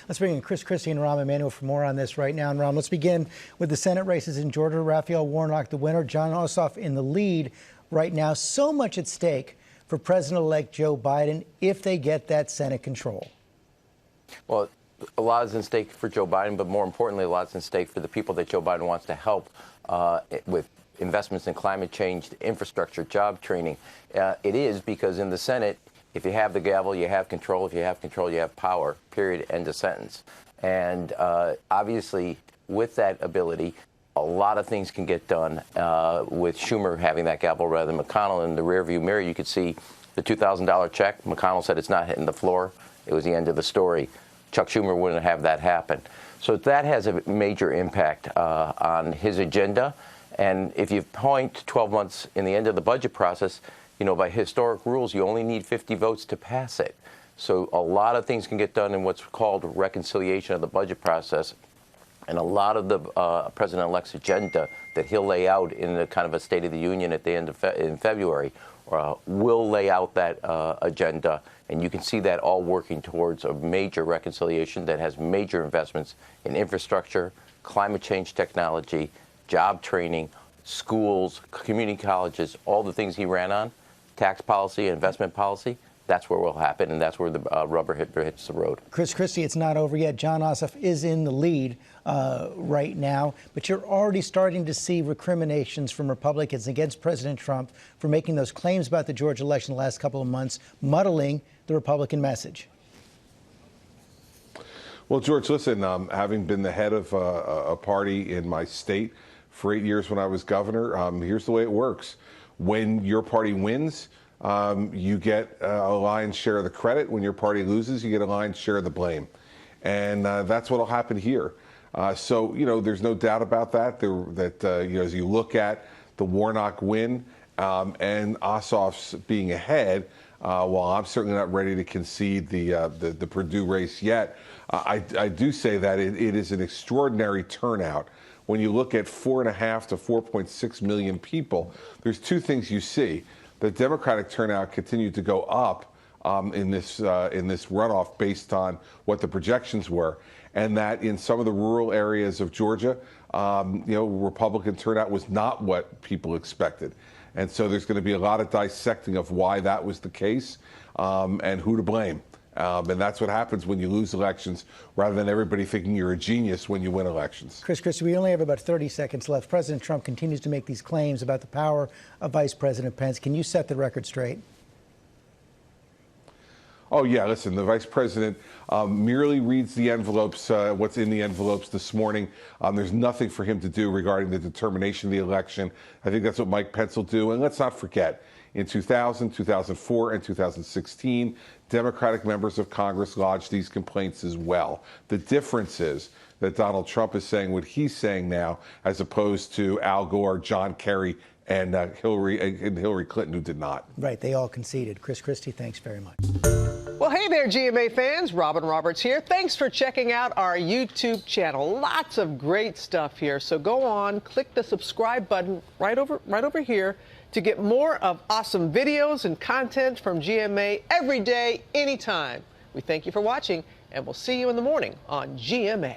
Let's bring in Christie and Rahm Emanuel for more on this right now. And Rahm, let's begin with the Senate races in Georgia. Raphael Warnock, the winner. Jon Ossoff in the lead right now. So much at stake for President-elect Joe Biden if they get that Senate control. Well, a lot is in stake for Joe Biden, but more importantly, a lot's in stake for the people that Joe Biden wants to help with investments in climate change, infrastructure, job training. It is because in the Senate, if you have the gavel, you have control. If you have control, you have power, period, end of sentence. And obviously, with that ability, a lot of things can get done. With Schumer having that gavel rather than McConnell in the rearview mirror, you could see the $2,000 check. McConnell said it's not hitting the floor. It was the end of the story. Chuck Schumer wouldn't have that happen. So that has a major impact on his agenda. And if you point 12 months in the end of the budget process, you know, by historic rules, you only need 50 votes to pass it. So a lot of things can get done in what's called reconciliation of the budget process. And a lot of the president-elect's agenda that he'll lay out in a kind of a State of the Union at the end of in February will lay out that agenda. And you can see that all working towards a major reconciliation that has major investments in infrastructure, climate change technology, job training, schools, community colleges, all the things he ran on, tax policy, investment policy. That's where it will happen, and that's where the rubber hits the road. Christie, it's not over yet. Jon Ossoff is in the lead right now, but you're already starting to see recriminations from Republicans against President Trump for making those claims about the Georgia election the last couple of months, muddling the Republican message. Well, George, listen, having been the head of a party in my state for 8 years when I was governor, here's the way it works. When your party wins, you get a lion's share of the credit. When your party loses, you get a lion's share of the blame. And that's what will happen here. So, you know, there's no doubt about that, you know, as you look at the Warnock win and Ossoff's being ahead, while I'm certainly not ready to concede the Purdue race yet, I do say that it is an extraordinary turnout. When you look at 4.5 to 4.6 million people, there's two things you see. The Democratic turnout continued to go up in this runoff based on what the projections were, and that in some of the rural areas of Georgia, you know, Republican turnout was not what people expected. And so there's going to be a lot of dissecting of why that was the case and who to blame. And that's what happens when you lose elections, rather than everybody thinking you're a genius when you win elections. Christie, we only have about 30 seconds left. President Trump continues to make these claims about the power of Vice President Pence. Can you set the record straight? Oh, yeah. Listen, the vice president merely reads the envelopes, what's in the envelopes this morning. There's nothing for him to do regarding the determination of the election. I think that's what Mike Pence will do. And let's not forget, in 2000, 2004, and 2016, Democratic members of Congress lodged these complaints as well. The difference is that Donald Trump is saying what he's saying now, as opposed to Al Gore, John Kerry, and Hillary Clinton, who did not. Right. They all conceded. Christie, thanks very much. Well, hey there, GMA fans. Robin Roberts here. Thanks for checking out our YouTube channel. Lots of great stuff here. So go on, click the subscribe button right over here to get more of awesome videos and content from GMA every day, anytime. We thank you for watching, and we'll see you in the morning on GMA.